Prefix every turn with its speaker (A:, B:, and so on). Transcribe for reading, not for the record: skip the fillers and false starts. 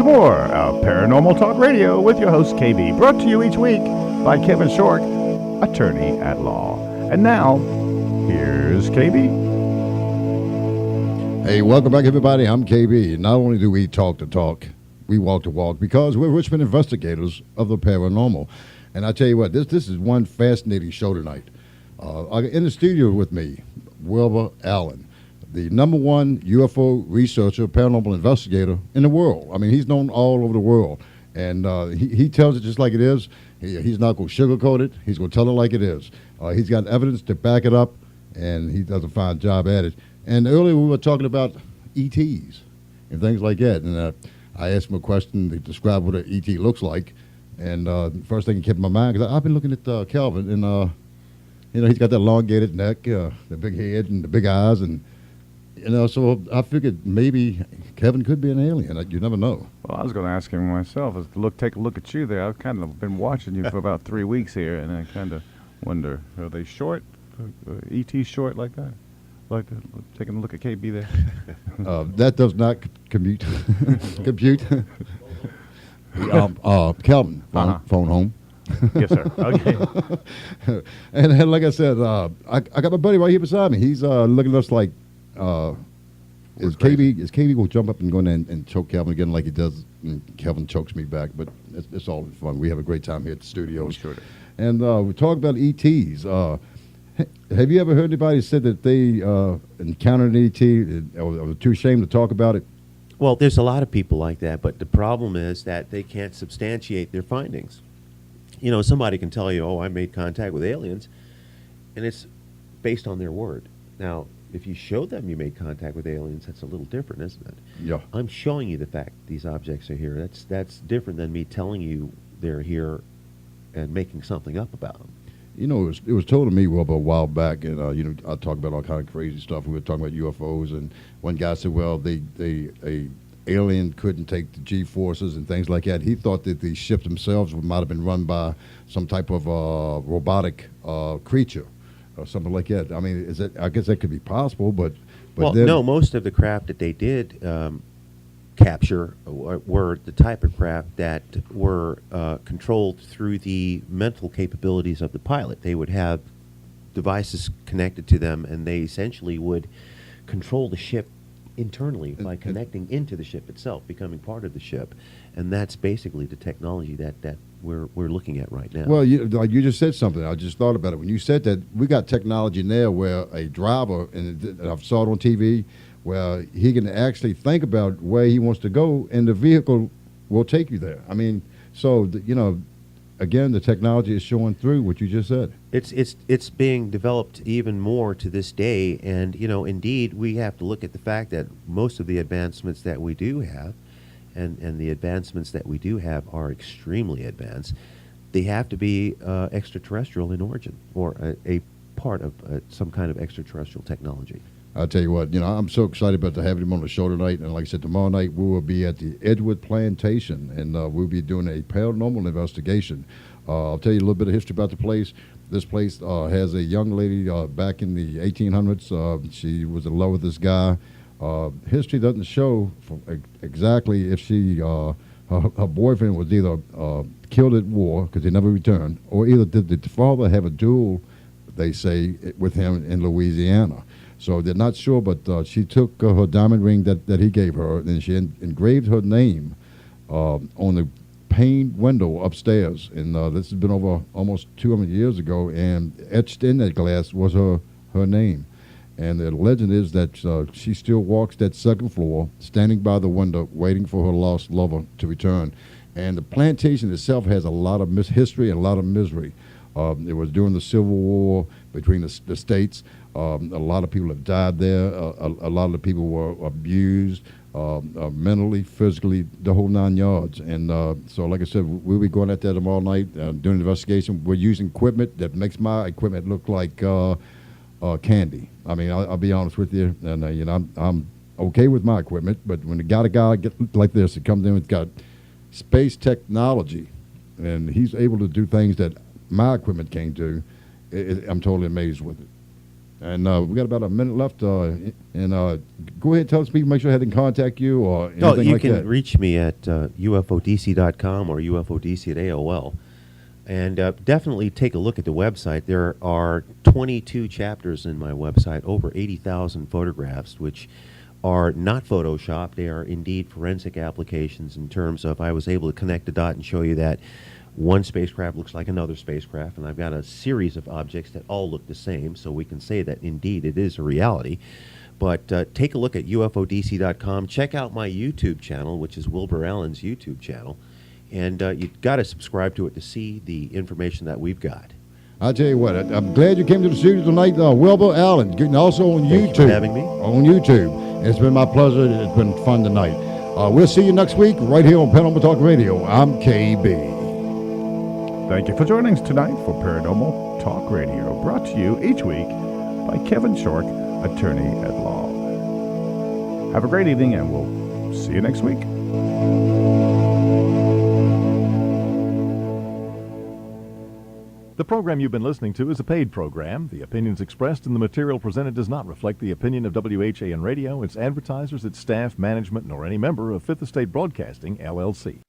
A: Pt4, Paranormal Talk Radio with your host KB, brought to you each week by Kevin Short, attorney at law. And now, here's KB.
B: Hey, welcome back, everybody. I'm KB. Not only do we talk the talk, we walk the walk because we're Richmond investigators of the paranormal. And I tell you what, this is one fascinating show tonight. In the studio with me, Wilbur Allen, the #1 UFO researcher, paranormal investigator in the world. I mean, he's known all over the world. And he tells it just like it is. He's not going to sugarcoat it. He's going to tell it like it is. He's got evidence to back it up, and he does a fine job at it. And earlier we were talking about ETs and things like that. And I asked him a question to describe what an ET looks like. And the first thing that came to my mind, because I've been looking at Calvin, and he's got that elongated neck, the big head, and the big eyes, and so I figured maybe Kevin could be an alien. You never know.
A: Well, I was going to ask him myself. Take a look at you there. I've kind of been watching you for about 3 weeks here, and I kind of wonder, are they short? ET short like that? Like taking a look at KB there.
B: That does not compute. Calvin, phone home.
A: Yes, sir. Okay.
B: and like I said, I got my buddy right here beside me. He's looking at us like, is KB going to jump up and go in and choke Calvin again like he does? And Calvin chokes me back, but it's all fun. We have a great time here at the studios.
A: Sure.
B: And we talk about ETs. Have you ever heard anybody said that they encountered an ET or were too ashamed to talk about it?
C: Well, there's a lot of people like that, but the problem is that they can't substantiate their findings. Somebody can tell you, I made contact with aliens, and it's based on their word. Now, if you show them you made contact with aliens, that's a little different, isn't it?
B: Yeah.
C: I'm showing you the fact these objects are here. That's different than me telling you they're here and making something up about them.
B: It was told to me a while back, and I talk about all kind of crazy stuff. We were talking about UFOs, and one guy said, well, a alien couldn't take the G-forces and things like that. He thought that the ships themselves might have been run by some type of robotic creature or something like that. I mean, I guess that could be possible, but
C: no, most of the craft that they did capture were the type of craft that were controlled through the mental capabilities of the pilot. They would have devices connected to them, and they essentially would control the ship internally by connecting into the ship itself, becoming part of the ship. And that's basically the technology that we're looking at right now.
B: Well, you just said something. I just thought about it. When you said that, we got technology now where a driver, and I've saw it on TV, where he can actually think about where he wants to go, and the vehicle will take you there. I mean, so, again, the technology is showing through what you just said.
C: It's being developed even more to this day, and, indeed, we have to look at the fact that most of the advancements that we do have, and the advancements that we do have are extremely advanced, they have to be extraterrestrial in origin, or a part of some kind of extraterrestrial technology.
B: I'll tell you what, I'm so excited about to have him on the show tonight. And like I said, tomorrow night we will be at the Edgewood Plantation, and we'll be doing a paranormal investigation. I'll tell you a little bit of history about the place. This place has a young lady back in the 1800s. She was in love with this guy. History doesn't show exactly if her boyfriend was either killed at war because he never returned, or either did the father have a duel, they say, with him in Louisiana. So they're not sure, but she took her diamond ring that he gave her, and she engraved her name on the pane window upstairs. And this has been over almost 200 years ago, and etched in that glass was her name. And the legend is that she still walks that second floor, standing by the window, waiting for her lost lover to return. And the plantation itself has a lot of history and a lot of misery. It was during the Civil War between the states. A lot of people have died there. A lot of the people were abused mentally, physically, the whole 9 yards. And so, like I said, we'll be going at that tomorrow night doing the investigation. We're using equipment that makes my equipment look like candy. I mean, I'll be honest with you, and I'm okay with my equipment, but when a guy get like this, it comes in, it's got space technology, and he's able to do things that my equipment can't do. I'm totally amazed with it. And we got about a minute left. And go ahead and tell us people, make sure they can contact you or anything
C: Oh, you
B: like
C: can
B: that.
C: reach me at ufodc.com or ufodc@AOL. And definitely take a look at the website. There are 22 chapters in my website, over 80,000 photographs, which are not Photoshopped. They are indeed forensic applications in terms of I was able to connect the dot and show you that one spacecraft looks like another spacecraft, and I've got a series of objects that all look the same, so we can say that indeed it is a reality. But take a look at ufodc.com. Check out my YouTube channel, which is Wilbur Allen's YouTube channel. And you've got to subscribe to it to see the information that we've got.
B: I'll tell you what, I'm glad you came to the studio tonight, Wilbur Allen, getting also on
C: Thank
B: YouTube.
C: you for having me.
B: On YouTube. It's been my pleasure. It's been fun tonight. We'll see you next week right here on Paranormal Talk Radio. I'm KB.
A: Thank you for joining us tonight for Paranormal Talk Radio, brought to you each week by Kevin Shork, attorney at law. Have a great evening, and we'll see you next week.
D: The program you've been listening to is a paid program. The opinions expressed in the material presented does not reflect the opinion of WHAN Radio, its advertisers, its staff, management, nor any member of Fifth Estate Broadcasting, LLC.